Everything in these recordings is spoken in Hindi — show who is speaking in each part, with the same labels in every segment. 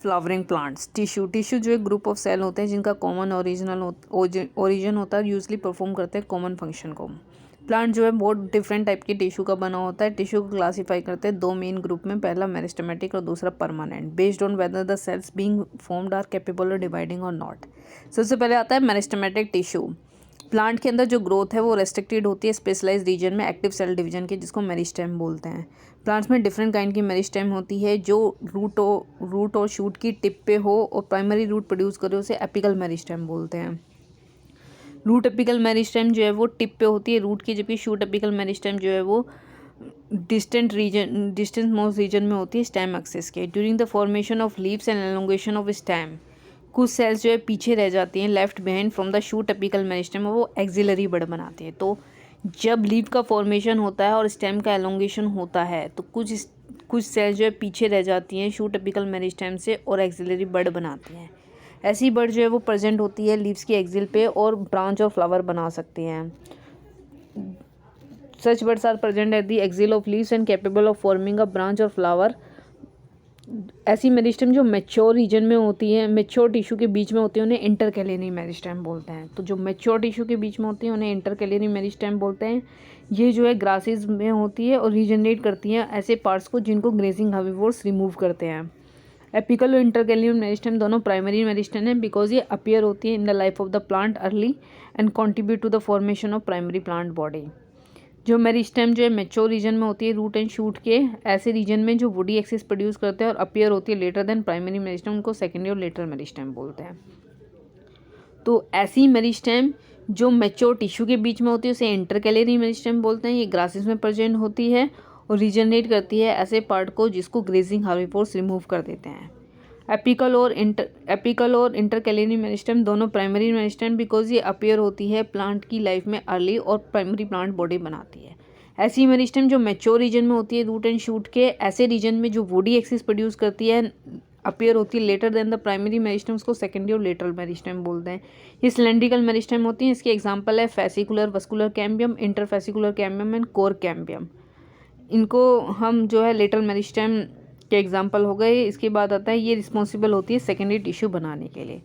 Speaker 1: Flowering plants. टिश्यू जो एक ग्रुप ऑफ सेल होते हैं जिनका कॉमन ओरिजिन होता है, यूजली परफॉर्म करते हैं कॉमन फंक्शन को। प्लांट जो है बहुत डिफरेंट टाइप के टिश्यू का बना होता है। टिश्यू को क्लासीफाई करते हैं दो मेन ग्रुप में, पहला मेरिस्टेमेटिक और दूसरा permanent, based on whether the cells being formed are capable of dividing और नॉट। सबसे पहले आता है मेरिस्टेमेटिक टिश्यू। प्लांट के अंदर जो ग्रोथ है वो रेस्ट्रिक्टेड होती है स्पेशलाइज रीजन में एक्टिव सेल डिवीजन के, जिसको मेरिस्टेम बोलते हैं। प्लांट्स में डिफरेंट काइंड की मेरिस्टेम होती है जो रूट और शूट की टिप पे हो और प्राइमरी रूट प्रोड्यूस करे, उसे एपिकल मेरिस्टेम बोलते हैं। रूट एपिकल मेरिस्टेम जो है वो टिप पे होती है रूट की, जबकि शूट एपिकल मेरिस्टेम जो है वो डिस्टेंस मोस्ट रीजन में होती है स्टेम एक्सिस के। During the formation of leaves and elongation of stem, कुछ सेल्स जो है पीछे रह जाती हैं left behind from the shoot apical meristem, वो एक्सिलरी बड बनाती है। तो जब लीव का फॉर्मेशन होता है और स्टेम का एलोंगेशन होता है तो कुछ सेल्स जो है पीछे रह जाती हैं शूट एपिकल मेरिस्टेम से और एक्सिलरी बड बनाती हैं। ऐसी बड जो है वो प्रेजेंट होती है लीव्स की एक्सिल पे और ब्रांच और फ्लावर बना सकती हैं। Such buds are present at the axil of leaves and capable of forming a branch और फ्लावर। ऐसी मेरिस्टेम जो मैच्योर रीजन में होती है, मैच्योर टिश्यू के बीच में होती है, उन्हें इंटरकैलियरी मेरिस्टेम बोलते हैं। तो जो मैच्योर टिश्यू के बीच में होती है उन्हें इंटरकैलियरी मेरिस्टेम बोलते हैं। ये जो है ग्रासेस में होती है और रीजनरेट करती हैं ऐसे पार्ट्स को जिनको ग्रेजिंग हर्बीवोर्स रिमूव करते हैं। एपिकल और इंटरकैलियरी मेरिस्टेम दोनों प्राइमरी मेरिस्टेम है बिकॉज ये अपीयर होती है in the life of the plant early and contribute to the formation of primary plant body. जो मेरिस्टेम जो है मैच्योर रीजन में होती है रूट एंड शूट के ऐसे रीजन में जो वुडी एक्सिस प्रोड्यूस करते हैं और अपीयर होती है लेटर देन प्राइमरी मेरिस्टेम, उनको सेकेंडरी और लेटर मेरिस्टेम बोलते हैं। तो ऐसी मेरिस्टेम जो मैच्योर टिश्यू के बीच में होती है उसे इंटरकैलियरी मेरिस्टेम बोलते हैं। ये ग्रासेस में प्रेजेंट होती है और रीजनरेट करती है ऐसे पार्ट को जिसको ग्रेजिंग हर्बीवोर्स रिमूव कर देते हैं। एपिकल और इंटरकैलियरी मेरिस्टेम दोनों प्राइमरी मेरिस्टेम बिकॉज ये अपीयर होती है प्लांट की लाइफ में अर्ली और प्राइमरी प्लांट बॉडी बनाती है। ऐसी मेरिस्टेम जो मैच्योर रीजन में होती है रूट एंड शूट के ऐसे रीजन में जो वुडी एक्सिस प्रोड्यूस करती है अपीयर होती है later than the primary meristem, उसको सेकेंडरी और लेटरल मेरिस्टेम बोलते हैं। ये सिलेंड्रिकल मेरिस्टेम होती हैं। इसके एग्जांपल है fascicular vascular cambium, interfascicular cambium and cork cambium. इनको हम जो है लेटरल मेरिस्टेम के एग्जाम्पल हो गए। इसके बाद आता है ये रिस्पॉन्सिबल होती है सेकेंडरी टिश्यू बनाने के लिए।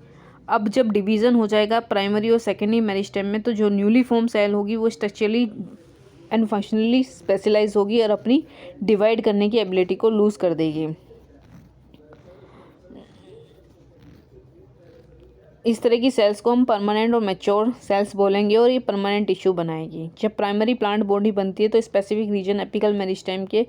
Speaker 1: अब जब डिवीज़न हो जाएगा प्राइमरी और सेकेंडरी मेरिस्टेम में तो जो न्यूली फॉर्म सेल होगी वो स्ट्रक्चरली एंड फंक्शनली स्पेशलाइज होगी और अपनी डिवाइड करने की एबिलिटी को लूज़ कर देगी। इस तरह की सेल्स को हम परमानेंट और मैच्योर सेल्स बोलेंगे और ये परमानेंट टिश्यू बनाएगी। जब प्राइमरी प्लांट बॉडी बनती है तो स्पेसिफिक रीजन एपिकल मेरिस्टेम के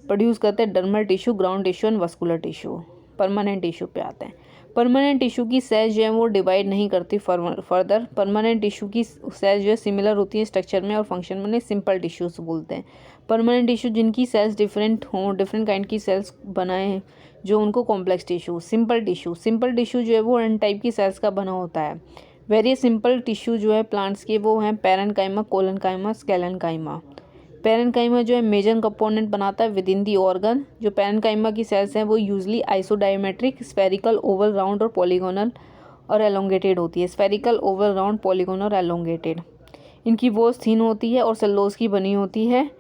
Speaker 1: प्रोड्यूस करते हैं dermal tissue, ground tissue and vascular tissue. Permanent tissue पे आते हैं। परमानेंट टिश्यू की सेल्स जो है वो डिवाइड नहीं करती फर्दर। परमानेंट टिश्यू की सेल्स जो है सिमिलर होती है स्ट्रक्चर में और फंक्शन में, उन्हें सिंपल टिश्यूज बोलते हैं। परमानेंट टिश्यू जिनकी सेल्स डिफरेंट हों, डिफरेंट काइंड की सेल्स बनाए हैं जो उनको कॉम्प्लेक्स टिश्यू। सिंपल टिश्यू जो है वो एन टाइप की सेल्स का बना होता है। वेरियस सिंपल टिश्यू जो है प्लांट्स के वो हैं पैरेन्काइमा, कोलेनकाइमा, स्केलेनकाइमा। पैरेन्काइमा जो है मेजर कंपोनेंट बनाता है विद इन दी ऑर्गन। जो पैरेन्काइमा की सेल्स हैं वो usually isodiametric, spherical, Oval, round और पॉलीगोनल और एलोंगेटेड होती है। स्फेरिकल, ओवल, राउंड, पॉलीगोनल और एलोंगेटेड। इनकी वॉल्स थिन होती है और सेलुलोज की बनी होती है।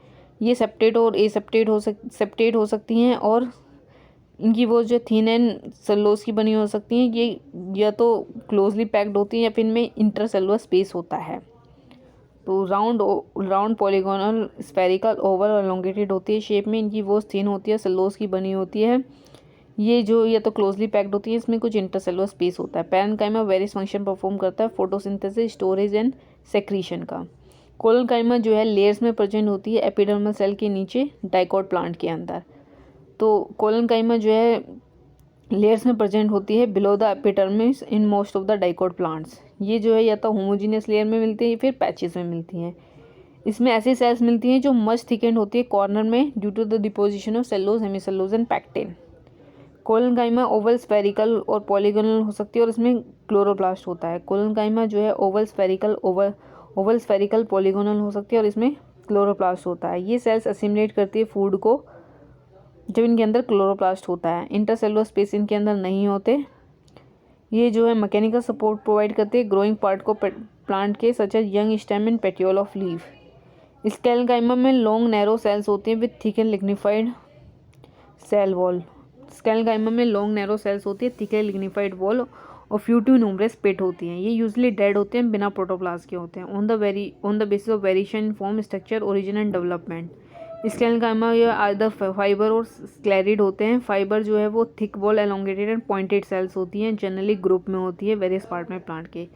Speaker 1: ये सेप्टेट और एसेप्टेट हो सकती हैं और इनकी वो जो थिन एंड सेलुलोज की बनी हो सकती हैं। ये या तो क्लोजली पैक्ड होती हैं या फिर इनमें इंटरसेलुलर स्पेस होता है। तो राउंड पॉलीगोनल, स्फेरिकल, ओवल और एलोंगेटेड होती है शेप में। इनकी वो थिन होती है, सेलुलोज की बनी होती है। ये जो या तो क्लोजली पैक्ड होती है, इसमें कुछ इंटरसेलुलर स्पेस होता है। पैरेन्काइमा वेरियस फंक्शन परफॉर्म करता है फोटोसिंथेसिस, स्टोरेज एंड सेक्रीशन का। कोलेनकाइमा जो है लेयर्स में प्रेजेंट होती है एपिडर्मल सेल के नीचे डाइकोट प्लांट के अंदर। तो कोलेनकाइमा जो है लेयर्स में प्रेजेंट होती है below the epidermis in most of the dicot plants. ये जो है या तो होमोजीनियस लेयर में मिलती है या फिर पैचेस में मिलती हैं। इसमें ऐसी सेल्स मिलती हैं जो मच थिकेंड होती है कॉर्नर में due to the deposition of cellulose, hemicellulose and pectin. Collenchyma oval, spherical और पॉलीगोनल हो सकती है और इसमें क्लोरोप्लास्ट होता है। कोलेनकाइमा जो है ओवल, स्फेरिकल, पॉलीगोनल हो सकती है और इसमें क्लोरोप्लास्ट होता है। ये सेल्स असिमिलेट करती है फूड को जब इनके अंदर क्लोरोप्लास्ट होता है। इंटरसेलुलर स्पेस इनके अंदर नहीं होते। ये जो है मैकेनिकल सपोर्ट प्रोवाइड करते हैं ग्रोइंग पार्ट को प्लांट के, such as young stem and petiole of leaf. Sclerenchyma में लॉन्ग नैरो सेल्स होती हैं with thick and lignified cell wall. Sclerenchyma में लॉन्ग नैरो सेल्स होती है, थिकली लिग्निफाइड वॉल और फ्यू टू न्यूमरस पेट होती हैं। ये यूजुअली डेड होते हैं, बिना प्रोटोप्लास्ट के होते हैं। On the basis of variation in form, structure, origin and development. Sclerenchyma ये आइदर फाइबर और स्क्लेरिड होते हैं। फाइबर जो है वो thick wall, elongated and pointed cells होती हैं, जनरली ग्रुप में होती है वेरियस पार्ट में प्लांट के।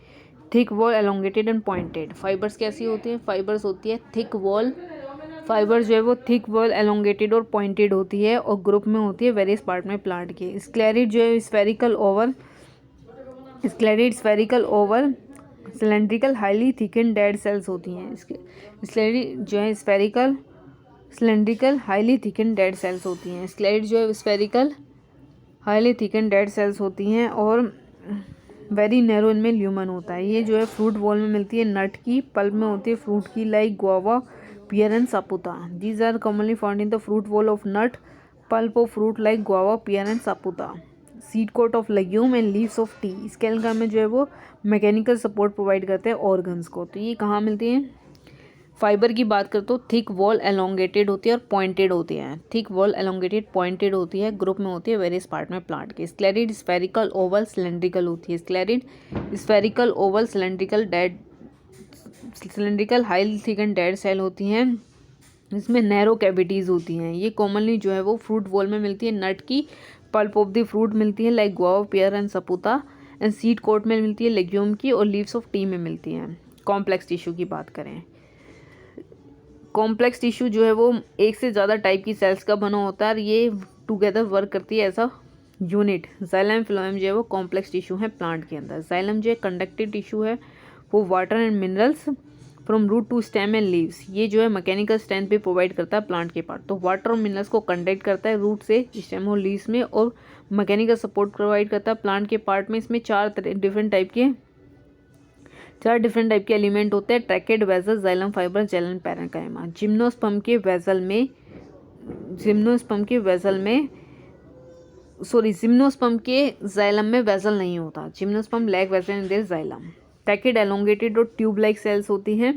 Speaker 1: Thick wall, elongated and pointed. Fibres कैसी होती हैं? फाइबर्स होती है थिक वॉल, फाइबर जो है वो थिक वॉल, एलोंगेटेड और पॉइंटेड होती है और ग्रुप में होती है वेरियस पार्ट में प्लांट के। स्क्लेरिड जो है spherical oval cylindrical highly thicken dead cells होती हैं। स्क्लेरिड जो है spherical cylindrical highly thicken dead cells होती हैं। स्क्लेरिड जो है spherical highly thicken dead cells होती हैं और वेरी नैरो इनमें ल्यूमन होता है। ये जो है फ्रूट वॉल में मिलती है, नट की, पल्प में होती है फ्रूट की, like guava, pear and sapota. These are commonly found in the fruit wall of nut, pulp of fruit like guava, pear and sapota. Seed coat of legume and leaves of tea. Sclerenchyma में जो है वो मैकेनिकल सपोर्ट प्रोवाइड करते हैं ऑर्गन्स को। तो ये कहाँ मिलती हैं? फाइबर की बात करते हो थिक वॉल एलोंगेटेड होती है और पॉइंटेड होती है। थिक वॉल एलोंगेटेड पॉइंटेड होती है, ग्रुप में होती है वेरियस पार्ट में प्लांट के। स्क्लेरिड स्फेरिकल ओवल सिलेंड्रिकल होती है। Sclereid spherical oval cylindrical high thicken dead cell होती हैं, इसमें नैरो कैविटीज़ होती हैं। ये कॉमनली जो है वो फ्रूट वॉल में मिलती है, नट की, पल्प ऑफ द फ्रूट मिलती है like guava, pear and sapota, and seed coat में मिलती है लेग्यूम की, और लीव्स ऑफ टी में मिलती हैं। कॉम्प्लेक्स टिश्यू की बात करें, कॉम्प्लेक्स टिश्यू जो है वो एक से ज़्यादा टाइप की सेल्स का बना होता है और ये टुगेदर वर्क करती है ऐसा यूनिट। जाइलम फ्लोएम जो है वो कॉम्प्लेक्स टिश्यू है प्लांट के अंदर। जाइलम जो है कंडक्टिव टिश्यू है, वो water and minerals from root to stem and leaves. ये जो है मैकेनिकल स्ट्रेंथ भी प्रोवाइड करता है प्लांट के पार्ट। तो वाटर और मिनरल्स को कंडक्ट करता है रूट से स्टेम और लीव्स में, और मैकेनिकल सपोर्ट प्रोवाइड करता है प्लांट के पार्ट में। इसमें चार डिफरेंट टाइप के एलिमेंट होते हैं: tracheid, vessel, xylem fibre, xylem parenchyma. Gymnosperm के जाइलम में वेजल नहीं होता। Gymnosperm lack vessel in their xylem. Tracheid elongated और ट्यूब लाइक सेल्स होती हैं।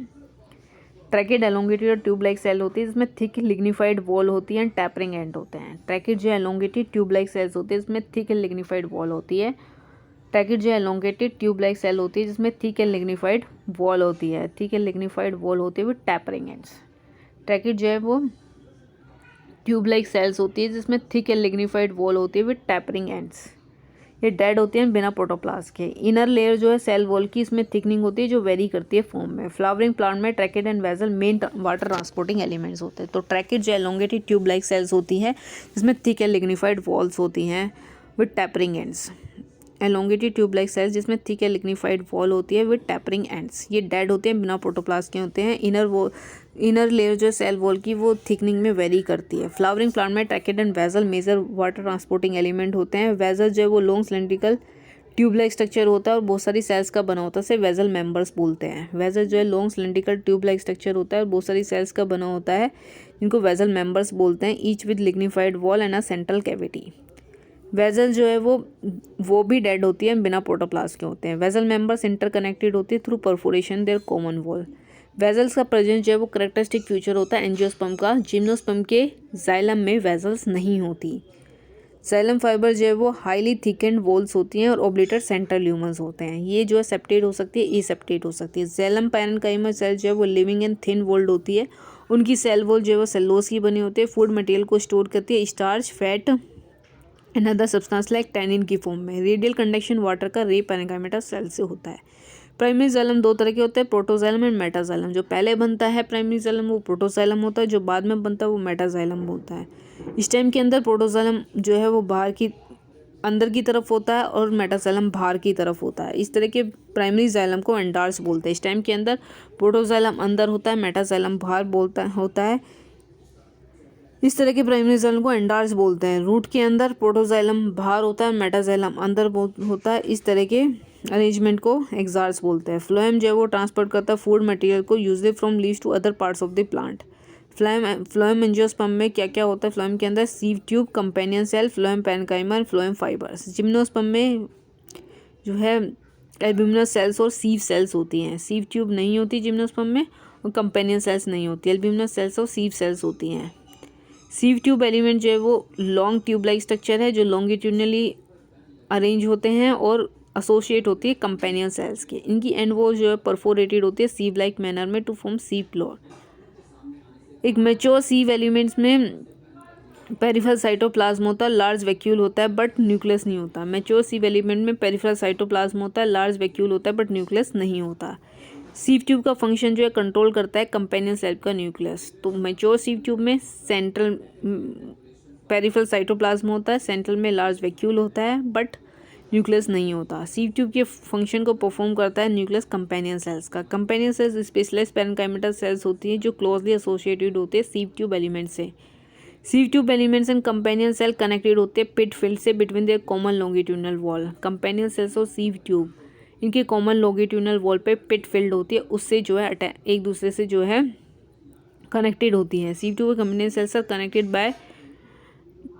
Speaker 1: जिसमें थिक लिग्निफाइड वॉल होती है, टैपरिंग एंड होते हैं। ट्रैकेड जो एलोंगेटेड ट्यूब लाइक सेल्स होती है, इसमें थिक एंड लिग्निफाइड वॉल होती है। ट्रैकेड जो एलोंगेटेड ट्यूब लाइक सेल होती है, जिसमें थिक एंड लिग्निफाइड वॉल होती है विद टैपरिंग एंड्स। ट्रैकेड जो है वो ट्यूब लाइक सेल्स होती है, जिसमें थिक एंड लिग्निफाइड वॉल होती है विद टैपरिंग एंड्स। ये डेड होती हैं बिना प्रोटोप्लास्ट के। इनर लेयर जो है सेल वॉल की, इसमें थिकनिंग होती है जो वेरी करती है फॉर्म में। फ्लावरिंग प्लांट में tracheid and vessel main water transporting elements होते हैं। तो ट्रैकेड जो एलोंगेटेड ट्यूब लाइक सेल्स होती है, जिसमें थिक एंड लिग्निफाइड वॉल्स होती हैं with tapering ends. Elongated tube like cells जिसमें थिक एंड लिग्निफाइड वॉल होती है विद टैपरिंग एंड्स। ये डेड होते हैं, बिना प्रोटोप्लास्ट के होते हैं। इनर लेयर जो सेल वॉल की वो थिकनिंग में वेरी करती है। फ्लावरिंग प्लांट में tracheid and vessel major water transporting element होते हैं। वेजल जो है वो long cylindrical tube like structure होता है और बहुत सारी सेल्स का बना होता है, इसे वेजल मेंबर्स बोलते हैं। वेजल जो है long cylindrical tube like structure होता है और बहुत सारी सेल्स का बना होता है, जिनको वेजल मेंबर्स बोलते हैं, each with lignified wall and a central cavity. Vessel जो है वो भी डेड होती है, बिना प्रोटोप्लास्ट के होते हैं। वेजल मेंबर्स इंटरकनेक्टेड होती है through perforation their common wall. Vessels का प्रेजेंस जो है वो करेक्टरिस्टिक फीचर होता है एंजियोस्पर्म का। जिम्नोस्पर्म के जाइलम में वेजल्स नहीं होती। जाइलम फाइबर जो है वो हाईली थिकेंड वॉल्स होती हैं और ओब्लिटर सेंट्रल ल्यूमन्स होते हैं। ये जो है सेप्टेड हो सकती है, एसेप्टेड हो सकती है। जाइलम पैरेन्काइमा सेल जो है वो लिविंग एंड थिन वॉल्ड होती है। उनकी सेल वॉल जो है वो सेलुलोज की बनी होती है। फूड मटेरियल को स्टोर करती है starch, fat and other substance like tannin की फॉर्म में। रेडियल कंडक्शन वाटर का रे पैरेन्काइमा सेल से होता है। प्राइमरी जाइलम दो तरह के होते हैं, प्रोटोजाइलम एंड मेटाजाइलम। जो पहले बनता है प्राइमरी जाइलम वो प्रोटोजाइलम होता है, जो बाद में बनता है वो मेटाजाइलम होता है। स्टेम के अंदर प्रोटोजाइलम जो है वो अंदर की तरफ होता है और मेटाजाइलम बाहर की तरफ होता है। इस तरह के प्राइमरी जाइलम को एंडार्स बोलते हैं। स्टेम के अंदर प्रोटोजाइलम अंदर होता है, मेटाजाइलम बाहर होता है। इस तरह के प्राइमरी जाइलम को एंडार्स बोलते हैं। रूट के अंदर प्रोटोजाइलम बाहर होता है, मेटाजाइलम अंदर होता है। इस तरह के अरेंजमेंट को एक्सार्स बोलते हैं। फ्लोएम जो है वो ट्रांसपोर्ट करता है फूड मटेरियल को usually from leaves to other parts of the plant. Phloem angiosperm में क्या क्या होता है? फ्लोएम के अंदर sieve tube, companion cell, phloem parenchyma and phloem fibres. Gymnosperm में जो है एल्ब्यूमिनस सेल्स और सीव सेल्स होती हैं। सीव ट्यूब नहीं होती जिम्नोस्पर्म में और कंपेनियन सेल्स नहीं होती। एल्ब्यूमिनस सेल्स और सीव सेल्स होती हैं। सीव ट्यूब एलिमेंट जो है वो लॉन्ग ट्यूब लाइक स्ट्रक्चर है जो लॉन्गिट्यूडनली अरेंज होते हैं और एसोसिएट होती है कंपेनियन सेल्स के। इनकी एंड वॉल जो है परफोरेटेड होती है सीव लाइक मैनर में टू फॉर्म सीव फ्लोर। एक मैच्योर सीव एलिमेंट्स में पेरिफेरल साइटोप्लाज्म होता है, लार्ज वैक्यूल होता है बट न्यूक्लियस नहीं होता। मैच्योर सीव एलिमेंट में पेरिफेरल साइटोप्लाज्म होता है, लार्ज वैक्यूल होता है बट न्यूक्लियस नहीं होता। सीव ट्यूब का फंक्शन जो है कंट्रोल करता है कंपेनियन सेल का न्यूक्लियस। तो मैच्योर सीव ट्यूब में सेंट्रल पेरिफेरल साइटोप्लाज्म होता है, सेंट्रल में लार्ज वैक्यूल होता है बट न्यूक्लियस नहीं होता। सीव ट्यूब के फंक्शन को परफॉर्म करता है न्यूक्लियस कंपेनियन सेल्स का। कंपेनियन सेल्स स्पेशलाइज्ड पैरेन्काइमेटल सेल्स होती हैं जो क्लोजली एसोसिएटेड होते हैं सीव ट्यूब एलिमेंट से। Sieve tube elements and companion cell connected होते हैं पिट फील्ड से between their common longitudinal wall. Companion cells और सीव ट्यूब इनके कॉमन लॉन्गिट्यूडनल वॉल पे पिट फील्ड होती है, उससे जो है एक दूसरे से जो है कनेक्टेड होती है। Sieve tube companion cells are connected by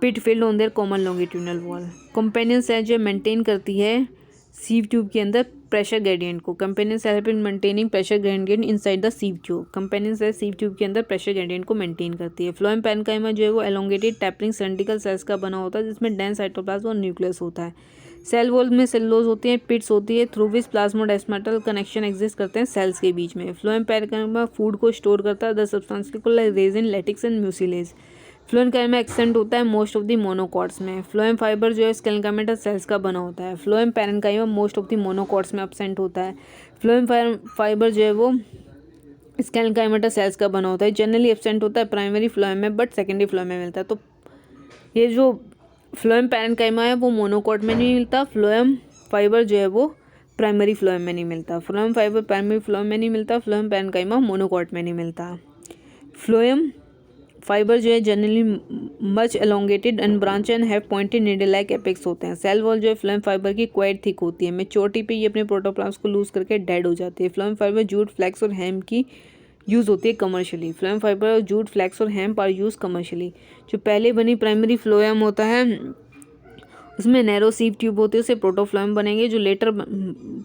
Speaker 1: pit field on their common longitudinal wall. Companion cell जो मेंटेन करती है सीव ट्यूब के अंदर प्रेशर ग्रेडियंट को। Companion cell help in maintaining pressure gradient inside the sieve tube. Companion cell sieve tube के अंदर प्रेशर ग्रेडियंट को मेंटेन करती है। फ्लोएम पैरेन्काइमा जो है वो एलोंगेटेड टैपरिंग सिलिंड्रिकल सेल्स का बना होता है जिसमें डेंस साइटोप्लाज्म और न्यूक्लियस होता है। सेल वॉल में सेलुलोज होती है, पिट्स होती है through which plasmodesmatal connection exist करते हैं सेल्स के बीच में। फ्लोएम पैरेन्काइमा फूड को स्टोर करता है द सब्सटेंस को resin, latex and mucilage. Phloem parenchyma absent होता है मोस्ट ऑफ द मोनोकॉट्स में। फ्लोएम फाइबर जो है स्केलेटल सेल्स का बना होता है। Phloem parenchyma most of the monocots में एब्सेंट होता है। फ्लोएम फाइबर जो है वो स्केलेटल सेल्स का बना होता है। जनरली एब्सेंट होता है प्राइमरी फ्लोएम में बट सेकेंडरी फ्लोएम में मिलता है। तो ये जो फ्लोएम पैरेन्काइमा है वो मोनोकॉट में नहीं मिलता। फ्लोएम फाइबर जो है वो प्राइमरी फ्लोएम में नहीं मिलता। फ्लोएम फाइबर प्राइमरी फ्लोएम में नहीं मिलता। फ्लोएम पैरेन्काइमा मोनोकॉट में नहीं मिलता। फ्लोएम फाइबर जो है generally much elongated and branch and have pointed needle like apex होते हैं। सेल वॉल जो है फ्लोएम फाइबर की क्वाइट थिक होती है। मेच्योरिटी पे ये अपने प्रोटोप्लास्ट को लूज करके डेड हो जाती है। फ्लोएम फाइबर जूट, फ्लैक्स और हेम्प की यूज़ होती है कमर्शियली। फ्लोएम फाइबर और जूट, फ्लैक्स और हेम्प आर यूज कमर्शियली। जो पहले बनी प्राइमरी फ्लोएम होता है उसमें नैरो सीव ट्यूब होती है, उसे प्रोटोफ्लोएम बनेंगे। जो लेटर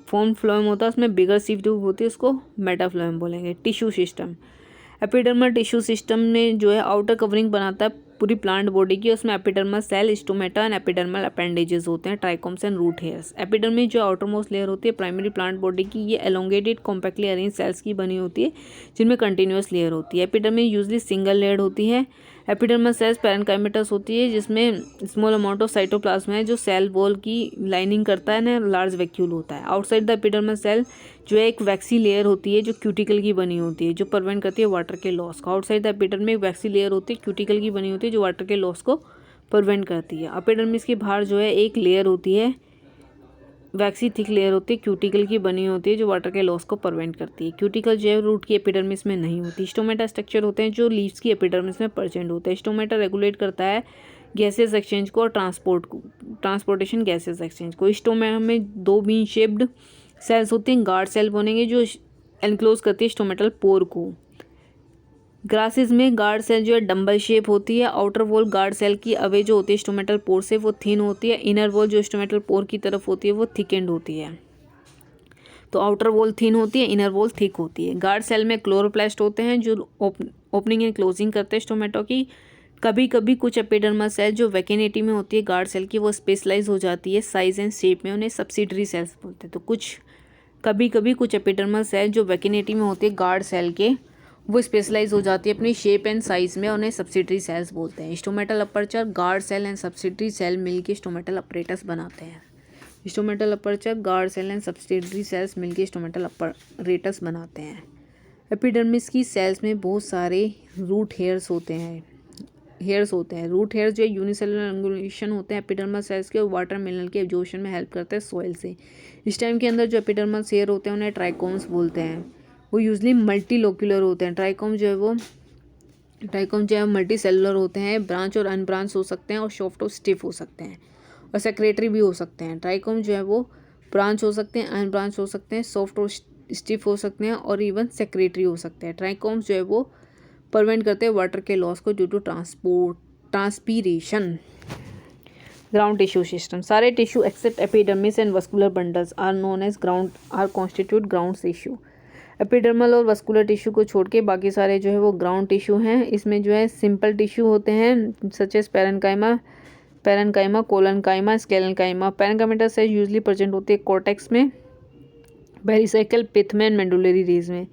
Speaker 1: फॉर्म फ्लोएम होता है उसमें बिगर सीव ट्यूब होती है, उसको मेटाफ्लोएम बोलेंगे। Tissue system, epidermal tissue system में जो है आउटर कवरिंग बनाता है पूरी प्लांट बॉडी की। उसमें epidermal cell, stomata and epidermal appendages होते हैं, trichomes and root hairs. Epiderm में जो आउटर मोस्ट लेयर होती है प्राइमरी प्लांट बॉडी की, ये एलोंगेटेड कॉम्पैक्टली अरेंज सेल्स की बनी होती है जिनमें कंटिन्यूस लेयर होती है। एपिडर्म में यूजली सिंगल लेयर होती है। एपिडर्मल सेल्स पैरेन्काइमेटस होती है जिसमें स्मॉल अमाउंट ऑफ साइटोप्लाज्म है जो सेल वॉल की लाइनिंग करता है ना, लार्ज वैक्यूल होता है। आउटसाइड द एपिडर्मल सेल जो है एक वैक्सी लेयर होती है जो क्यूटिकल की बनी होती है जो प्रिवेंट करती है वाटर के लॉस को। आउटसाइड द एपिडर्म में एक वैक्सी लेयर होती है क्यूटिकल की बनी होती है जो वाटर के लॉस को प्रिवेंट करती है। एपिडर्मिस के बाहर जो है एक लेयर होती है वैक्सी थिक लेयर होती है क्यूटिकल की बनी होती है जो वाटर के लॉस को प्रिवेंट करती है। क्यूटिकल जो है रूट की एपिडर्मिस में नहीं होती। स्टोमेटा स्ट्रक्चर होते हैं जो लीव्स की एपिडर्मिस में प्रेजेंट होते हैं। स्टोमेटा रेगुलेट करता है गैसेस एक्सचेंज को और ट्रांसपोर्टेशन गैसेस एक्सचेंज को। स्टोमेटा में दो बीन शेप्ड सेल्स होते हैं, गार्ड सेल बनेंगे जो एनक्लोज करती है स्टोमेटल पोर को। ग्रासेस में गार्ड सेल जो है डंबल शेप होती है। आउटर वॉल गार्ड सेल की अवे जो होती है स्टोमेटल पोर से वो थिन होती है। इनर वॉल जो स्टोमेटल पोर की तरफ होती है वो थिकेंड होती है। तो आउटर वॉल थिन होती है, इनर वॉल थिक होती है। गार्ड सेल में क्लोरोप्लास्ट होते हैं जो ओपनिंग एंड क्लोजिंग करते हैं स्टोमेटो की। कभी कभी कुछ एपिडर्मल सेल जो वैकिनिटी में होती है गार्ड सेल की वो स्पेशलाइज हो जाती है साइज एंड शेप में, उन्हें सब्सिडरी सेल्स बोलते हैं। तो कभी कभी कुछ एपिडर्मल सेल जो वैकिनिटी में होती है गार्ड सेल के वो स्पेशलाइज हो जाती है अपनी शेप एंड साइज में, उन्हें सब्सिडरी सेल्स बोलते हैं। Stomatal aperture, guard cell and subsidiary cell मिलकर स्टोमेटल अपरेटस बनाते हैं। Stomatal aperture, guard cell and subsidiary cells मिलकर स्टोमेटल अपरेटस बनाते हैं। एपिडर्मिस की सेल्स में बहुत सारे रूट हेयर्स होते हैं। रूट हेयर्स जो यूनिसेलुलर एंगुलेशन होते हैं एपिडर्मल सेल्स के, और वाटर मिनरल के एब्जॉर्प्शन में हेल्प करते हैं सॉइल से। इस टाइम के अंदर जो एपिडर्मल हेयर होते हैं उन्हें ट्राइकोम्स बोलते हैं। वो यूजली मल्टीलोक्यूलर होते हैं। ट्राइकोम जो है मल्टी सेलुलर होते हैं, ब्रांच और अनब्रांच हो सकते हैं और सॉफ्ट और स्टिफ हो सकते हैं और सेक्रेटरी भी हो सकते हैं। ट्राइकोम जो है वो ब्रांच हो सकते हैं, अनब्रांच हो सकते हैं, सॉफ्ट और स्टिफ हो सकते हैं और इवन सेक्रेटरी हो सकते हैं। ट्राइकोम्स जो है वो प्रिवेंट करते हैं वाटर के लॉस को due to transpiration. Ground tissue system, सारे tissue except epidermis and vascular bundles are known as ground are constitute ground tissue. Epidermal और वस्कुलर टिश्यू को छोड़ के बाकी सारे जो है वो ग्राउंड टिश्यू हैं। इसमें जो है सिंपल टिश्यू होते हैं such as parenchyma, collenchyma, sclerenchyma. Parenchymatous cell usually present होते हैं कॉर्टेक्स में, पेरिसाइकल, पिथ में एंड मेडुलरी रीज में।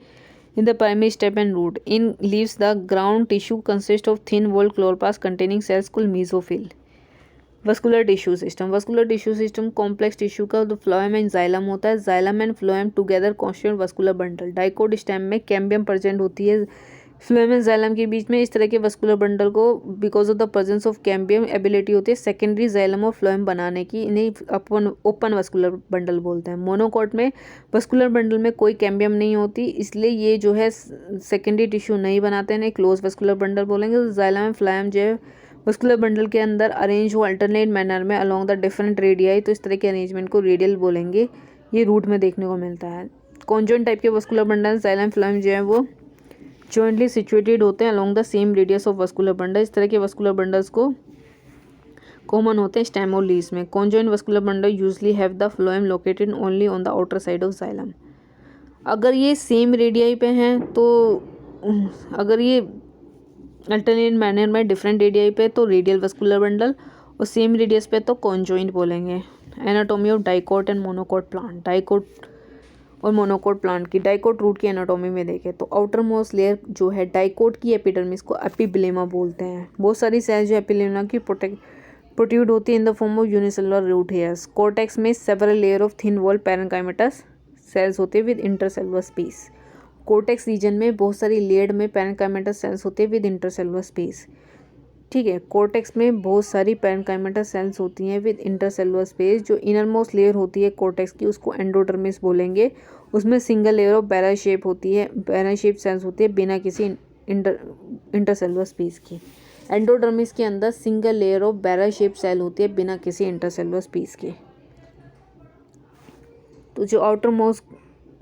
Speaker 1: In the primary stem and root. In leaves, the ground tissue consists of thin-walled chloroplasts containing cells called mesophyll. Vascular tissue system. Vascular tissue system complex tissue का जो phloem and xylem होता है, xylem and phloem together constitute vascular bundle. Dicot stem में cambium present होती है phloem and xylem के बीच में। इस तरह के vascular bundle को because of the presence of cambium ability होती है secondary xylem और phloem बनाने की, इन्हें open vascular bundle बोलते हैं। मोनोकॉट में vascular bundle में कोई cambium नहीं होती, इसलिए ये जो है secondary tissue नहीं बनाते हैं, close vascular bundle बोलेंगे। तो xylem and phloem जो है वस्कुलर बंडल के अंदर अरेंज हो अल्टरनेट मैनर में अलोंग द डिफरेंट रेडियाई, तो इस तरह के अरेंजमेंट को रेडियल बोलेंगे। ये रूट में देखने को मिलता है। कॉन्जॉइंट टाइप के वस्कुलर बंडल जाइलम फ्लोएम जो है वो जॉइंटली सिचुएटेड होते हैं along the same radius of vascular bundle. इस तरह के वस्कुलर बंडल्स को कॉमन होते हैं स्टेम और लीव्स में। Conjoint vascular bundle usually have the phloem located only on the outer side of xylem. अगर ये सेम रेडियाई पे हैं तो अगर ये अल्टरनेट मैनर में डिफरेंट रेडियाई पे तो रेडियल वस्कुलर बंडल, और सेम रेडियस पे तो कॉन्जॉइंट बोलेंगे। Anatomy of dicot and monocot plant. Dicot और मोनोकोट प्लांट की डाइकोट रूट की एनाटॉमी में देखें तो आउटर मोस्ट लेयर जो है डाइकोट की एपिडर्मिस को एपिब्लेमा बोलते हैं। बहुत सारी सेल्स जो एपिब्लेमा की प्रोट्यूड होती है in the form of unicellular root hairs. Cortex में several layer of thin wall parenchymatous cells होते हैं with intercellular space. Cortex region में बहुत सारी लेयर्ड में पैरेन्काइमेटस सेल्स होते हैं विद इंटरसेलुलर स्पेस। ठीक है, कोर्टेक्स में बहुत सारी पैरेन्काइमेटस सेल्स होती हैं विद इंटरसेलुलर स्पेस। जो इनर मोस्ट लेयर होती है कोर्टेक्स की उसको एंडोडर्मिस बोलेंगे। उसमें single layer of barrel shape होती है, बैरल शेप सेल्स होती है बिना किसी इंटरसेलुलर स्पेस की। एंडोडर्मिस के अंदर single layer of barrel shape cell होती है बिना किसी इंटरसेलुलर स्पेस के। तो जो आउटर मोस्ट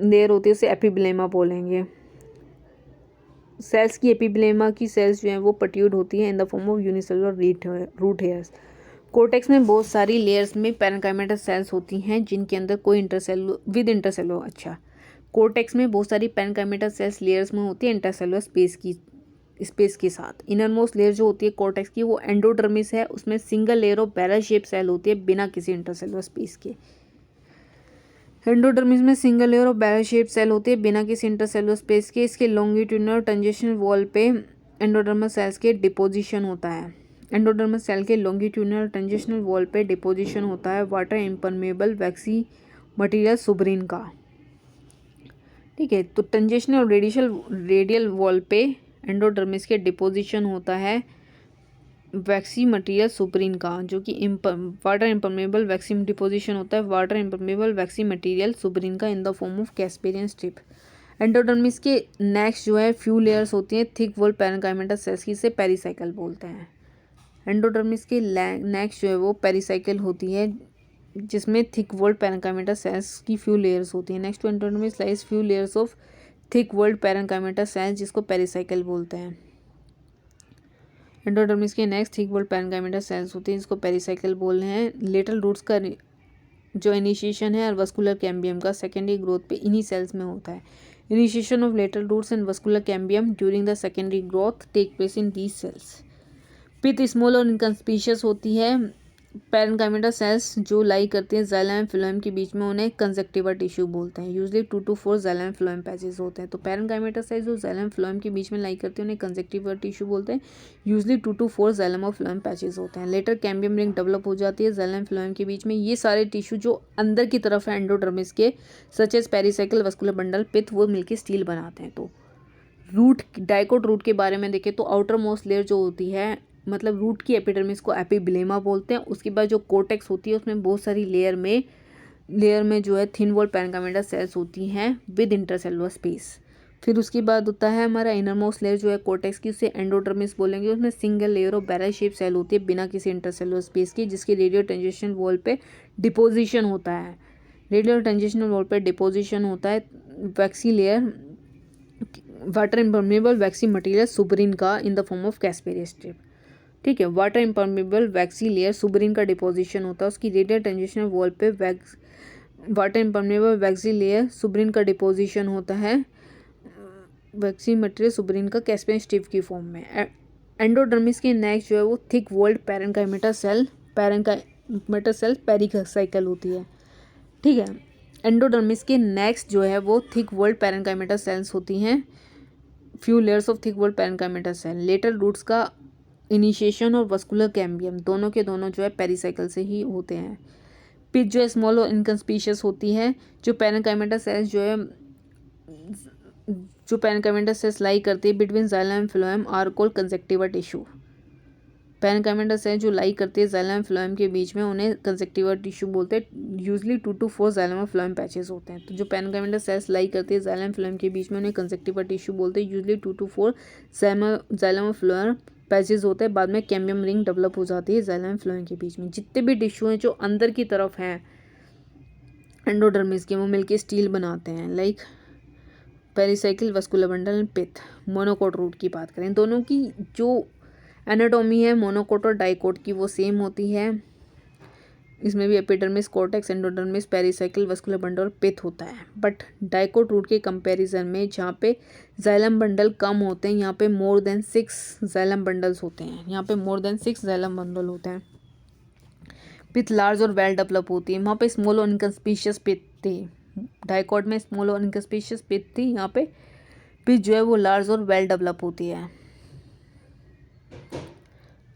Speaker 1: लेयर होती है उसे एपिब्लेमा बोलेंगे। सेल्स की एपिब्लेमा की सेल्स जो हैं वो प्रोट्यूड होती हैं in the form of unicellular root hairs. Cortex में बहुत सारी लेयर्स में पैरेन्काइमेटस सेल्स होती हैं जिनके अंदर कोई इंटरसेलुलर कोर्टेक्स में बहुत सारी पैरेन्काइमेटस सेल्स लेयर्स में होती है इंटरसेलुलर स्पेस के साथ। इनर मोस्ट लेयर जो होती है कोर्टेक्स की वो एंडोडर्मिस है, उसमें single layer of barrel shape cell होती है बिना किसी इंटरसेलुलर स्पेस के। एंडोडर्मिस में single layer of barrel shape cell होती है बिना किसी इंटरसेलुलर स्पेस के। इसके लॉन्गिट्यूडिनल टेंजेशनल वॉल पे एंडोडर्मस सेल्स के डिपोजिशन होता है। एंडोडर्मस सेल के लॉन्गिट्यूडिनल टेंजेशनल वॉल पे डिपोजिशन होता है water impermeable waxy material suberin का। ठीक है, तो टेंजेशनल रेडियल वॉल पे एंडोडर्मिस के डिपोजिशन होता है वैक्सी मटेरियल सुब्रीन का, जो कि वाटर इम्परमेबल वैक्सी डिपोजिशन होता है water impermeable waxy material suberin का in the form of Casparian strip. Endodermis के नेक्स्ट जो है फ्यू लेयर्स होती हैं थिक वॉल पैरेन्काइमेटस सेल्स की, इसे पेरिसाइकल बोलते हैं। एंडोडर्मिस के नेक्स्ट जो है वो पेरिसाइकल होती है जिसमें थिक वॉल्ड पैरेन्काइमेटस सेल्स की फ्यू लेयर्स होती हैं। Next to endodermis lies few layers of thick walled parenchymatous cells जिसको पेरिसाइकल बोलते हैं। एंडोडर्मिस के next thick walled parenchymatous cells होती हैं जिसको पेरिसाइकल बोल रहे हैं। लेटरल रूट्स का जो इनिशिएशन है और वस्कुलर कैम्बियम का सेकेंडरी ग्रोथ पे इन्हीं सेल्स में होता है। Initiation of lateral roots and vascular cambium during the secondary growth take place in these cells. Pith small और इनकंस्पिशियस होती है। पैरेन्काइमेटस सेल्स जो लाई करते हैं जाइलम एंड फ्लोएम के बीच में उन्हें कंजक्टिवा टिश्यू बोलते हैं। Usually 2 to 4 xylem and phloem patches होते हैं। तो पैरेन्काइमेटस सेल्स जो जाइलम एंड फ्लोएम के बीच में लाई करते हैं उन्हें कंजक्टिवा टिश्यू बोलते हैं। यूजली 2 to 4 जाइलम और फ्लोएम पैचेस होते हैं। लेटर कैम्बियम रिंग डेवलप हो जाती है जाइलम एंड फ्लोएम के बीच में। ये सारे टिश्यू जो अंदर की तरफ है एंडोडर्मिस के such as pericycle vascular bundle pith वो मिलकर स्टील बनाते हैं। तो रूट डाइकोट रूट के बारे में देखें तो आउटर मोस्ट लेयर जो होती है मतलब रूट की एपिडर्मिस को एपिब्लेमा बोलते हैं। उसके बाद जो कोर्टेक्स होती है उसमें बहुत सारी लेयर में जो है थिन वॉल पैरेन्काइमेटस सेल्स होती हैं विद इंटरसेलुलर स्पेस। फिर उसके बाद होता है हमारा इनर मोस्ट लेयर जो है कोर्टेक्स की, उसे एंडोडर्मिस बोलेंगे। उसमें single layer of barrel shape cell होती है बिना किसी इंटरसेलुलर स्पेस की, जिसके रेडियो टेंजेशनल वॉल पे डिपोजिशन होता है। रेडियो टेंजेशनल वॉल पे डिपोजिशन होता है waxy layer water impermeable waxy material suberin का in the form of Casparian strip. ठीक है, water impermeable waxy layer suberin का डिपोजिशन होता है। उसकी रेडियल टेंजेशनल वॉल पे water impermeable waxy layer suberin का डिपोजिशन होता है वैक्सीन मटेरियल सुब्रीन का कैस्पियन स्टिव की फॉर्म में। एंडोडर्मिस के नेक्स्ट जो है वो thick walled parenchymata cell pericycle होती है। ठीक है, एंडोडर्मिस के नेक्स्ट जो है वो थिक वॉल्ड पैरेनकाइमेटा सेल्स होती हैं, few layers of thick walled parenchymata cell. Lateral roots का इनिशिएशन और वस्कुलर कैम्बियम दोनों के दोनों जो है पेरिसाइकिल से ही होते हैं। पिच जो है स्मॉल और इनकंस्पीशियस होती है। जो पैरेनकाइमेटा सेल्स लाई करती है between xylem and phloem are called conjunctiva tissue. Parenchymata cells जो लाई करती है जाइलम एंड फ्लोएम के बीच में उन्हें कंजक्टिवा टिश्यू बोलते हैं। यूजली 2 to 4 जाइलम और फ्लोएम पैचेस होते हैं। तो जो पैरेनकाइमेटा सेल्स लाई करती है जाइलम फ्लोएम के बीच में उन्हें कंजक्टिवा टिश्यू बोलते हैं। यूजली 2 to 4 जाइलम और फ्लोएम पैचेस होते हैं। बाद में कैम्बियम रिंग डेवलप हो जाती है जाइलम एंड फ्लोएम के बीच में। जितने भी टिश्यू हैं जो अंदर की तरफ हैं एंडोडर्मिस के, वो मिलकर स्टील बनाते हैं, like pericycle, vascular bundle and pith. Monocot root की बात करें, दोनों की जो एनाटॉमी है मोनोकोट और डाइकोट की वो सेम होती है। इसमें भी epidermis, cortex, endodermis, pericycle, vascular bundle और पिथ होता है। बट डाइकोट रूट के कंपैरिजन में जहाँ पे जाइलम बंडल कम होते हैं, यहाँ पे मोर देन 6 जाइलम बंडल्स होते हैं। यहाँ पे मोर देन 6 जाइलम बंडल होते हैं। पिथ लार्ज और वेल डेवलप होती है। वहाँ पे स्मॉल और इनकंस्पीशियस पिथ थी। डाइकोट में स्मॉल और इनकंस्पीशियस पिथ थी, यहाँ पे पिथ जो है वो लार्ज और वेल डेवलप होती है।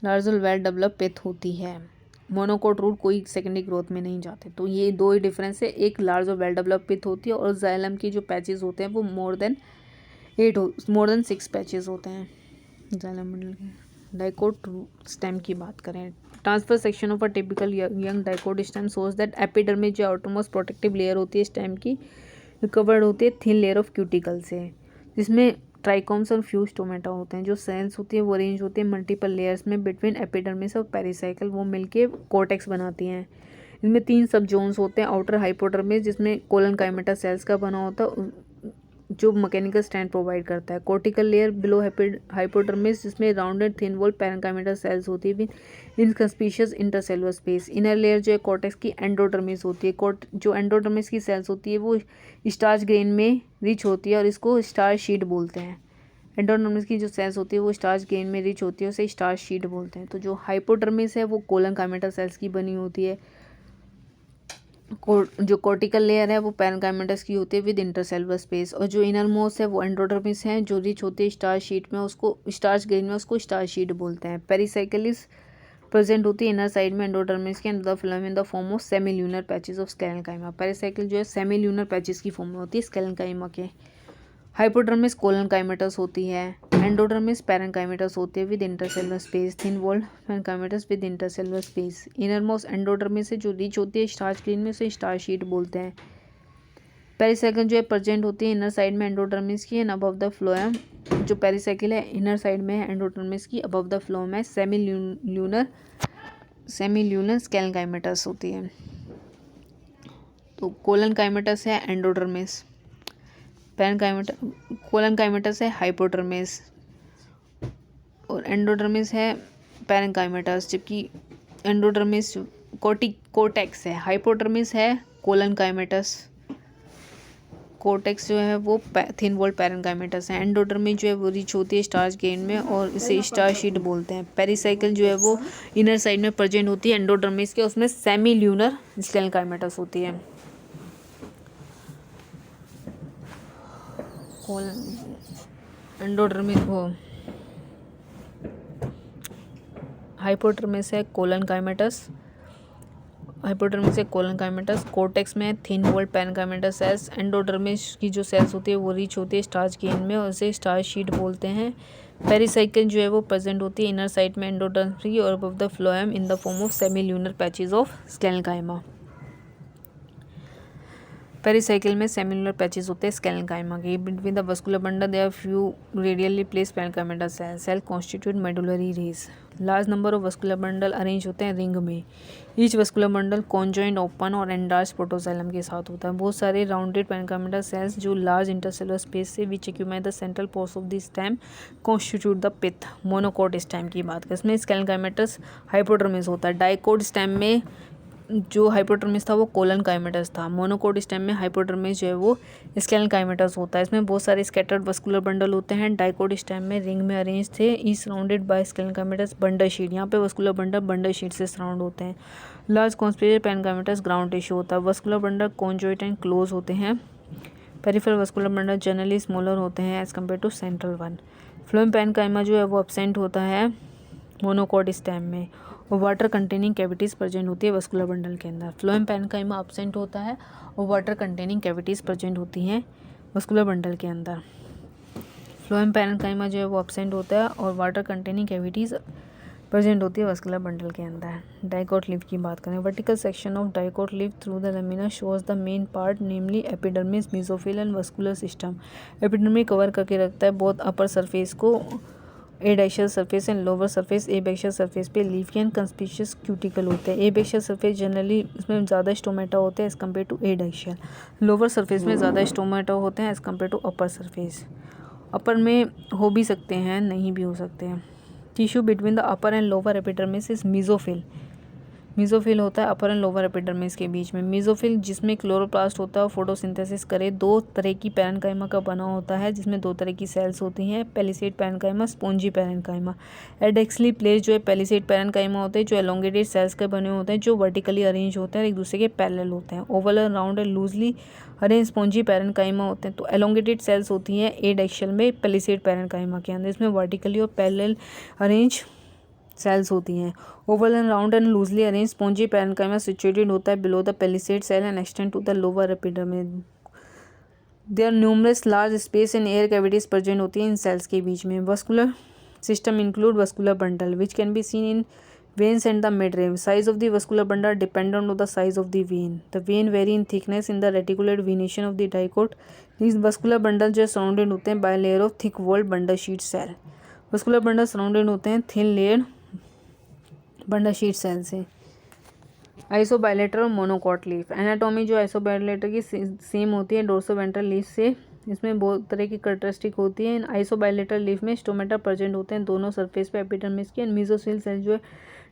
Speaker 1: लार्ज और वेल डेवलप पिथ होती है। मोनोकोट रूट कोई सेकेंडरी ग्रोथ में नहीं जाते। तो ये दो ही डिफरेंस है, एक लार्ज और वेल डेवलप पिथ होती है और जाइलम की जो पैचेस होते हैं वो मोर देन 6 पैचेस होते हैं जाइलम बंडल के। डाइकोट स्टेम की बात करें, transfer section of a typical young dicot stem shows that epidermis जो आउटरमोस्ट प्रोटेक्टिव लेयर होती है स्टेम की, कवर्ड होती है थिन लेयर ऑफ क्यूटिकल से, जिसमें ट्राइकोम्स और फ्यूज स्टोमेटा होते हैं। जो सेल्स होती है वो अरेंज होती है मल्टीपल लेयर्स में बिटवीन एपिडर्मिस और पेरिसाइकिल, वो मिलके कॉर्टेक्स बनाती हैं। इसमें 3 सब जोन्स होते हैं। आउटर हाइपोडर्मिस जिसमें कोलन काइमेटा सेल्स का बना होता है जो मैकेनिकल स्टैंड प्रोवाइड करता है। कॉर्टिकल लेयर बिलो हाइपोडर्मिस जिसमें राउंडेड थिन वॉल पैरेनकाइमेटा सेल्स होती है इनकंस्पीशियस इंटरसेलुलर स्पेस। इनर लेयर जो है कॉर्टेक्स की एंडोडर्मिस होती है। जो एंडोडर्मिस की सेल्स होती है वो स्टार्च ग्रेन में रिच होती है और इसको स्टार्च शीट बोलते हैं। एंडोडर्मिस की जो सेल्स होती है वो स्टार्च ग्रेन में रिच होती है, उसे स्टार्च शीट बोलते हैं। तो जो हाइपोडर्मिस है वो कोलन काइमेटा सेल्स की बनी होती है। जो कॉर्टिकल लेयर है वो पैरेनकाइमेटस की होती है विद इंटरसेलुलर स्पेस। और जो इनर मोस्ट है वो एंडोडर्मिस है जो रिच होती है स्टार्च शीट में, उसको स्टार्च ग्रेन में, उसको स्टार्च शीट बोलते हैं। पेरिसाइकिलिस प्रेजेंट होती है इनर साइड में एंडोडर्मिस के अंदर film in the form of semilunar patches of sclerenchyma. Pericycle जो है सेमील्यूनर पैचेस की फॉर्म में होती है स्केलेनकाइमा के। हाइपोडर्मिस कोलन काइमेटस होती है। एंडोडर्मिस पैरेनकाइमेटस होती है with intercellular space. Thin walled parenchymatous with intercellular space. Innermost endodermis से जो रिच होती है स्टार्च ग्रेन में, उसे स्टार्च शीट बोलते हैं। पेरिसाइकिल जो है प्रेजेंट होती है इनर साइड में एंडोडर्मिस की एंड अबव द फ्लोएम। जो पेरिसाइकिल है इनर साइड में है एंडोडर्मिस की, अबव द फ्लोएम है सेमील्यूनर स्केलेनकाइमेटस होती है। तो कोलन काइमेटस है एंडोडर्मिस, कोलन काइमेटस है हाइपोडर्मिस और एंडोडर्मिस है पैरेनकाइमेटस, जबकि एंडोडर्मिस कोर्टेक्स है। हाइपोडर्मिस है कोलन काइमेटस, कोर्टेक्स जो है वो थिन वॉल्ड पैरेनकाइमेटस है। एंडोडर्मिस जो है वो रिच होती है स्टार्च ग्रेन में और इसे स्टार्च शीट बोलते हैं। पेरिसाइकिल जो है वो इनर साइड में प्रेजेंट होती है एंडोडर्मिस के, उसमें सेमील्यूनर स्केलेनकाइमेटस होती है। एंडोडर्मिस वो हाइपोडर्मिस है कोलन काइमेटस, हाइपोडर्मिस है कोलन काइमेटस। कोर्टेक्स में thin walled parenchymatous sales. Endodermis की जो सेल्स होती है वो रिच होती है स्टार्च ग्रेन में और उसे स्टार्च शीट बोलते हैं। पेरिसाइकिल जो है वो प्रेजेंट होती है इनर साइड में एंडोडर्मिस और above the phloem in the form of semilunar patches of sclerenchyma. Pericycle में सेमिलर पैचेस होते हैं स्केलेनकाइमा के। Between the vascular bundle there few radially placed parenchymata cell constitute medullary rays. Large number of vascular bundle arrange होते हैं रिंग में। Each vascular bundle conjoint open और एंडार्च प्रोटोजाइलम के साथ होता है। बहुत सारे राउंडेड पैरेनकाइमेटा सेल्स जो लार्ज इंटरसेलुलर स्पेस से which occupy the central pores of the stem constitute the pith. Monocot stem की बात करें इसमें स्केलेनकाइमेटस हाइपोडर्मिस होता है। डाइकोट स्टेम में जो हाइपोडर्मिस था वो कोलन काइमेटस था। मोनोकोट स्टेम में हाइपोडर्मिस जो है वो स्केलन काइमेटस होता है। इसमें बहुत सारे स्कैटर्ड वस्कुलर बंडल होते हैं। डाइकोट स्टेम में रिंग में अरेंज थे, ई surrounded by sclerenchymatous bundle sheath. यहाँ पे वस्कुलर बंडल बंडल शीट से सराउंड होते हैं। Large conspirator parenchymatous ground tissue होता है। Vascular bundle conjoint and close होते हैं। Peripheral vascular bundle generally smaller होते हैं as compare to central one. Phloem parenchyma जो है वो एब्सेंट होता है मोनोकोट स्टेम में, और वाटर कंटेनिंग कैविटीज़ प्रेजेंट होती है वस्कुलर बंडल के अंदर। फ्लोएम पैनकाइमा एब्सेंट होता है और वाटर कंटेनिंग कैविटीज़ प्रेजेंट होती हैं वस्कुलर बंडल के अंदर। फ्लोएम पैनकाइमा जो है वो एब्सेंट होता है और वाटर कंटेनिंग कैविटीज़ प्रेजेंट होती है वस्कुलर बंडल के अंदर। डाइकोट लीफ की बात करें, vertical section of dicot leaf through the lamina shows the main part namely epidermis, mesophyll and vascular system. Epidermis cover करके रखता है बहुत अपर सरफेस को, adaxial surface and lower surface. Abaxial surface पे लीफी एंड कंस्पिशियस क्यूटिकल होते हैं। एबैक्शियल सरफेस जनरली इसमें ज़्यादा स्टोमेटा होते हैं as compare to adaxial. Lower surface में ज़्यादा स्टोमेटा होते हैं as compare to upper surface. Upper में हो भी सकते हैं, नहीं भी हो सकते हैं। Tissue between the upper and lower epidermis is mesophyll. Mesophyll होता है अपर एंड लोअर एपिडर्मिस के बीच में। मेसोफिल जिसमें क्लोरोप्लास्ट होता है और फोटोसिंथेसिस करे। दो तरह की पैरेन्काइमा का बना होता है जिसमें दो तरह की सेल्स होती हैं, palisade parenchyma, spongy parenchyma. एडेक्सली place जो है पेलिसेड पैरेन्काइमा होते हैं जो एलोंगेटेड सेल्स के बने होते हैं जो वर्टिकली अरेंज होते हैं, एक दूसरे के पैरेलल होते हैं। Oval and round and loosely arrange spongy parenchyma होते हैं। तो एलोंगेटेड सेल्स होती हैं एडेक्शियल में, पेलिसेड पैरेन्काइमा के अंदर। इसमें वर्टिकली और पैरेलल अरेंज सेल्स होती हैं। Oval and round and loosely arrange spongy parenchyma situated होता है below the palisade cell and extend to the lower epidermis. There are numerous large space and air cavities present होती हैं इन सेल्स के बीच में। Vascular system include vascular bundle which can be seen in veins and the midrib. Size of the vascular bundle dependent on the size of the vein. The vein vary in thickness in the reticulate venation of the dicot. These vascular bundles जो सराउंडेड होते हैं by layer of thick walled bundle sheet cell. vascular bundle surrounded होते हैं thin layered bundle sheath cell से। आइसोबायलेटर और मोनोकॉट लीफ। एनाटॉमी जो आइसोबायलेटर की सेम होती है डोर्सोवेंट्रल लीफ से। इसमें बहुत तरह की कैरेक्टरिस्टिक होती है। इन आइसोबायलेटर लीफ में स्टोमेटा प्रेजेंट होते हैं दोनों सरफेस पे एपिडर्मिस के। एंड मेसोफिल सेल जो है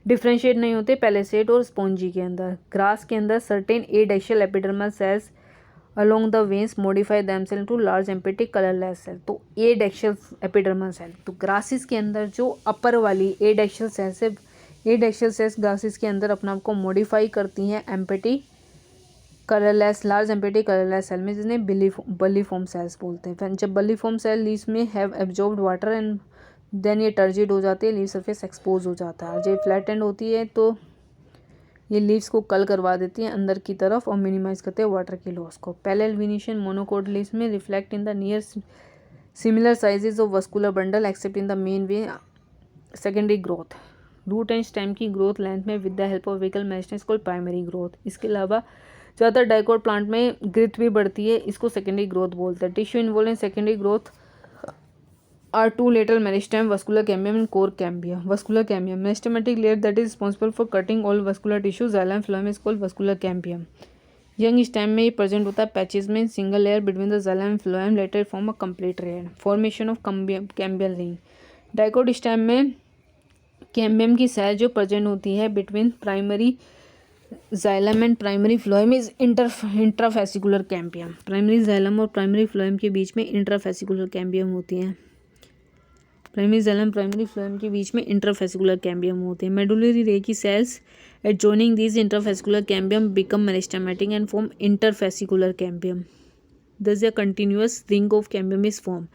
Speaker 1: डिफ्रेंशिएट नहीं होते पेलिसेड और स्पोंजी के अंदर। ग्रास के अंदर certain adaxial epidermal cells along the veins modify themselves to large empathic colourless cell. तो एडेक्शियल एपिडर्मल सेल, तो ग्रासिस के अंदर जो अपर वाली एडेक्शियल सेल से एडेक्शियल सेल्स ग्रासिस के अंदर अपने आप को मॉडिफाई करती हैं empty colourless, large empty colourless cell में, जिन्हें बल्लीफॉर्म सेल्स बोलते हैं। जब बल्लीफॉर्म सेल लीव्स में have absorbed water and then ये टर्जिड हो जाती है, लीव सरफेस एक्सपोज हो जाता है। जब फ्लैट एंड होती है तो ये लीव्स को कल करवा देती हैं अंदर की तरफ और मिनिमाइज करते हैं वाटर के लॉस को। पैरेलल वेनिशन मोनोकोट लीव्स में reflect in the near similar sizes of vascular bundle except in the main way secondary growth. Root and stem की ग्रोथ लेंथ में with the help of vehicle meristem called primary growth. इसके अलावा ज़्यादातर डाइकोट प्लांट में ग्रोथ भी बढ़ती है, इसको सेकेंडरी ग्रोथ बोलते हैं। Tissue involve in secondary growth are two lateral meristem, vascular cambium and cork cambium. Vascular cambium meristematic layer that is responsible for cutting all vascular tissue, xylem phloem is called vascular cambium. Young stem में ये प्रेजेंट होता है पैचेस में, single layer between the xylem and phloem, later form a complete layer. Formation of cambial ring. Dicot stem में कैम्बियम की सेल जो प्रेजेंट होती है between primary xylem and primary phloem is intrafascicular cambium. Primary xylem और प्राइमरी फ्लोएम के बीच में इंट्राफेसिकुलर कैम्बियम होती हैं। प्राइमरी जाइलम प्राइमरी फ्लोएम के बीच में इंट्राफेसिकुलर कैम्बियम होते हैं। मेडुलरी रे की sales adjoining these intrafascicular cambium become meristematic and form interfascicular cambium. Thus a continuous ring of cambium is formed.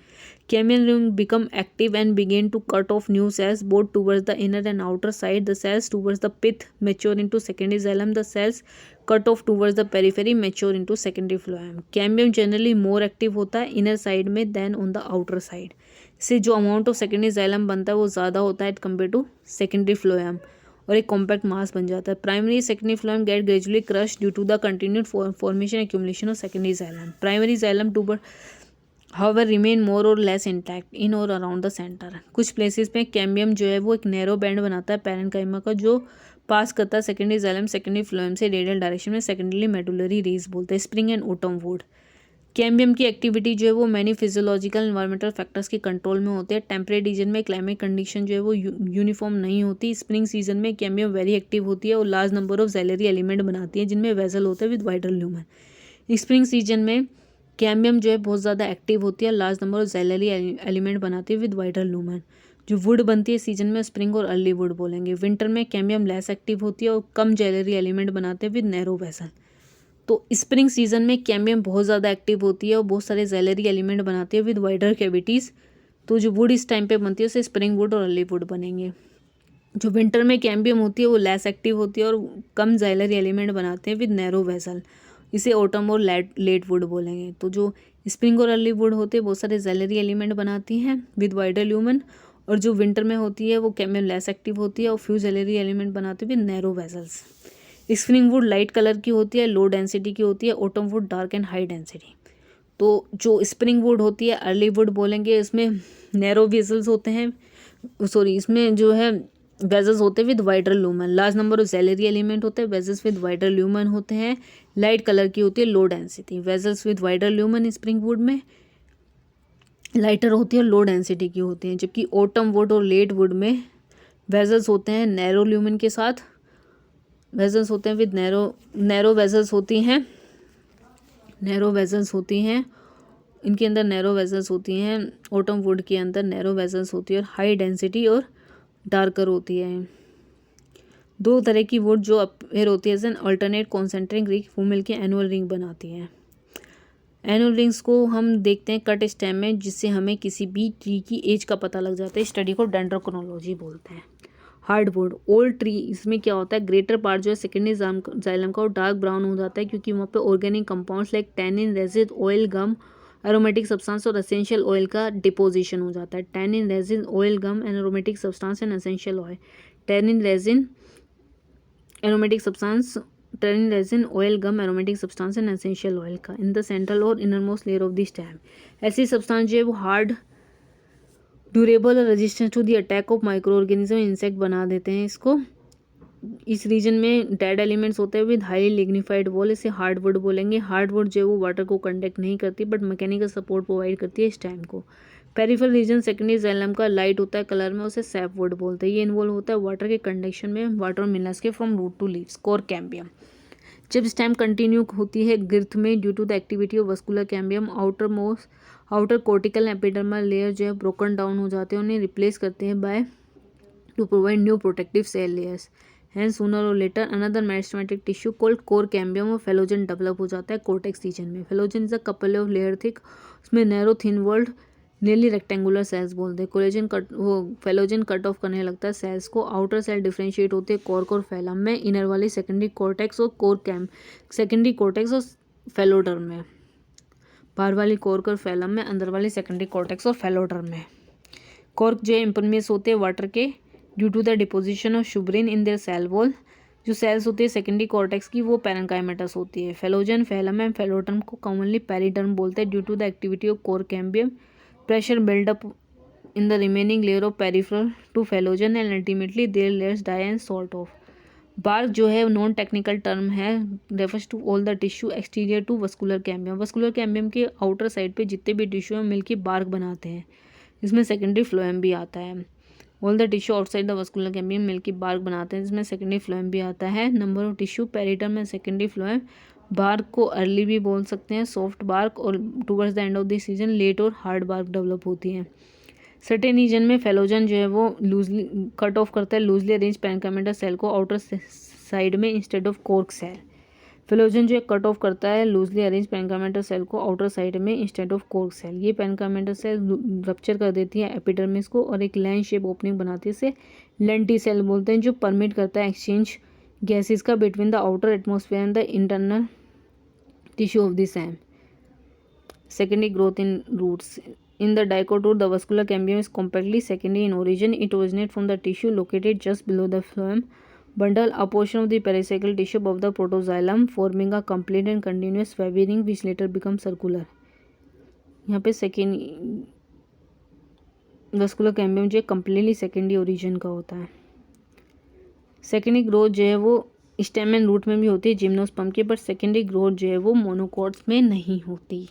Speaker 1: Cambium ring become active and begin to cut off new cells both towards the inner and outer side. The cells towards the pith mature into secondary xylem. The cells cut off towards the periphery mature into secondary phloem. Cambium generally more active होता है inner side में than on the outer side. इससे जो amount of secondary xylem बनता है वो ज़्यादा होता है compared to secondary phloem और एक कॉम्पैक्ट मास बन जाता है। Primary secondary phloem get gradually crush due to the continued formation accumulation of secondary xylem. Primary xylem too however remain more और लेस इंटैक्ट इन और अराउंड द सेंटर। कुछ प्लेसेस पे कैम्बियम जो है वो एक नैरो बैंड बनाता है पैरेन्काइमा का, जो पास करता है सेकेंडरी जाइलम सेकेंडरी फ्लोएम से रेडियल डायरेक्शन में। सेकेंडरी मेडुलरी रेज बोलते हैं। Spring and autumn would. Cambium की एक्टिविटी जो है वो मैनी फिजियोलॉजिकल एनवायरमेंटल फैक्टर्स के कंट्रोल में होते हैं। टेम्परेट रीजन में क्लाइमेट कंडीशन जो है वो यूनिफॉर्म नहीं होती। स्प्रिंग सीजन में कैम्बियम वेरी एक्टिव होती है और large number of xylary element बनाती है जिनमें वेसल होता है with wider lumen. Spring season में कैम्बियम जो है बहुत ज़्यादा एक्टिव होती है, large number of xylary element बनाती है विद वाइडर ल्यूमेन। जो वुड बनती है सीजन में स्प्रिंग और अर्ली वुड बोलेंगे। विंटर में कैम्बियम लेस एक्टिव होती है और कम ज़ैलरी एलिमेंट बनाते हैं विद नैरो वेसल। तो स्प्रिंग सीजन में कैम्बियम बहुत ज़्यादा एक्टिव होती है और बहुत सारे ज़ैलरी एलिमेंट बनाती है विद वाइडर कैविटीज़। तो जो वुड इस टाइम पे बनती है उसे स्प्रिंग वुड और अर्ली वुड बनेंगे। जो विंटर में कैम्बियम होती है वो लेस एक्टिव होती है और कम ज़ैलरी एलिमेंट बनाते हैं विद नैरो वेसल। इसे ऑटम और लेट वुड बोलेंगे। तो जो स्प्रिंग और अर्ली वुड होते हैं बहुत सारे ज़ैलरी एलिमेंट बनाती हैं विद वाइडर ल्यूमेन, और जो विंटर में होती है वो कैम्बियम लेस एक्टिव होती है और फ्यू ज़ैलरी एलिमेंट बनाते हैं with narrow vessels. Spring would light colour की होती है, लो डेंसिटी की होती है। Autumn would dark and high density. तो जो स्प्रिंग वुड होती है अर्ली वुड बोलेंगे, इसमें नैरो वेसल्स होते हैं, इसमें जो है वेसल्स होते हैं with wider lumen. Large number of xylary element होते हैं, वेसल्स विद वाइडर ल्यूमेन होते हैं। लाइट कलर की होती है, low density. Vessels with wider lumen spring would में लाइटर होती है और लो डेंसिटी की होती हैं। जबकि ऑटम वुड और लेट वुड में वेसल्स होते हैं नैरो ल्यूमेन के साथ, वेसल्स होते हैं विद नैरो वेसल्स होती हैं, इनके अंदर नैरो वेसल्स होती हैं। ऑटम वुड के अंदर नैरो वेसल्स होती है और हाई डेंसिटी और डार्कर होती है। दो तरह की वुड जो अपीयर होती है अल्टरनेट कॉन्सेंट्रिक रिंग वो मिलकर एनुअल रिंग बनाती है। एनुअल रिंग्स को हम देखते हैं कट स्टेम में, जिससे हमें किसी भी ट्री की एज का पता लग जाता है। स्टडी को डेंड्रोक्रोनोलॉजी बोलते हैं। हार्डवुड ओल्ड ट्री, इसमें क्या होता है ग्रेटर पार्ट जो है सेकेंडरी जाइलम का वो डार्क ब्राउन हो जाता है क्योंकि वहाँ पे organic compounds like tannin, resin, oil, gum, aromatic substance और एसेंशियल ऑयल का डिपोजिशन हो जाता है। Tannin, resin, oil, gum and aromatic substance and essential oil. Tannin, resin, aromatic substance, tannin, resin, oil, gum, aromatic substance and essential oil का इन द सेंट्रल और innermost layer of the stem. ऐसी सब्सटेंस जो है वो हार्ड, ड्यूरेबल और resistance to the attack of micro organism, insect बना देते हैं इसको। इस रीजन में डेड एलिमेंट्स होते हैं विद हाईली लिग्निफाइड वॉल, इसे हार्डवुड बोलेंगे। हार्डवुड जो है वो वाटर को कंडक्ट नहीं करती बट मैकेनिकल सपोर्ट प्रोवाइड करती है स्टेम को। पेरिफेरल रीजन सेकेंडरी जाइलम का लाइट होता है कलर में, उसे सैपवुड बोलते हैं। ये इन्वॉल्व होता है वाटर के कंडक्शन में, वाटर और मिनरल्स के from root to leaves. Cork cambium, जब स्टेम कंटिन्यू होती है गिर्थ में due to the activity of vascular cambium, outer cortical epidermal layer जो है ब्रोकन डाउन हो जाते हैं, उन्हें रिप्लेस करते हैं by to provide new protective cell layers. Hence sooner और later another meristematic tissue called cork cambium और फेलोजन डेवलप हो जाता है कोर्टेक्स रीजन में। Phellogen is a couple of layer thick, उसमें narrow thin walled nearly rectangular cells बोलते हैं। कोलेजन कट, वो फेलोजन कट ऑफ करने लगता है सेल्स को। आउटर सेल डिफ्रेंशिएट होते हैं कॉर्क और फैलम में, इनर वाली सेकेंडरी कॉर्टेक्स और सेकेंडरी कॉर्टेक्स और फेलोडर्म में। बाहर वाली कॉर्क और फैलम में, अंदर वाली सेकेंडरी कॉर्टेक्स और फेलोडर्म में। कॉर्क जो है इम्परमियस होते हैं वाटर के due to the deposition of suberin in their cell wall. जो सेल्स होती है सेकेंडरी कॉर्टेक्स की वो पैरेन्काइमेटस होती है। फेलोजन, फैलम एंड फेलोडर्म को कॉमनली पेरिडर्म बोलते हैं due to the activity of cork cambium. Pressure buildup in the remaining layer of peripheral to phellogen and ultimately their layers die and slough off. Bark जो है नॉन टेक्निकल टर्म है, refers to all the tissue exterior to vascular cambium. Vascular cambium के आउटर साइड पे जितने भी टिश्यू हैं मिलकर बार्क बनाते हैं, इसमें सेकेंडरी फ्लोएम भी आता है। All the tissue outside the vascular cambium मिलकर बार्क बनाते हैं, जिसमें सेकेंडरी फ्लोएम भी आता है। Number of tissue periderm and secondary phloem. Bark को अर्ली भी बोल सकते हैं, सॉफ्ट बार्क, और towards the end of the season late और हार्ड बार्क डेवलप होती है। सर्टेन रीजन में फेलोजन जो है वो लूजली कट ऑफ करता है लूजली अरेंज पैरेन्काइमेटल सेल को आउटर साइड में instead of cork cell. Phellogen जो है कट ऑफ करता है लूजली अरेंज पैरेन्काइमेटल सेल को आउटर साइड में इंस्टेड ऑफ कॉर्क सेल। ये पैरेन्काइमेटल सेल रप्चर कर देती है एपिडर्मिस को और एक लाइन शेप ओपनिंग बनाती है, इसे लेंटी सेल बोलते हैं, जो परमिट करता है एक्सचेंज गैसेस का between the outer atmosphere and the internal tissue of the same. Secondary growth in roots. In the dicotyl, the vascular cambium is compactly secondary in origin. It originates from the tissue located just below the phloem bundle, a portion of the pericycle tissue above the protoxylem, forming a complete and continuous wavy ring which later becomes circular. यहाँ पे वस्कुलर कैम्बियम जो है कम्प्लीटली सेकेंडरी ओरिजिन का होता है। सेकेंडरी ग्रोथ जो है वो स्टेम एंड रूट में भी होती है जिम्नोस्पर्म के, बट सेकेंडरी ग्रोथ जो है वो मोनोकॉट्स में नहीं होती।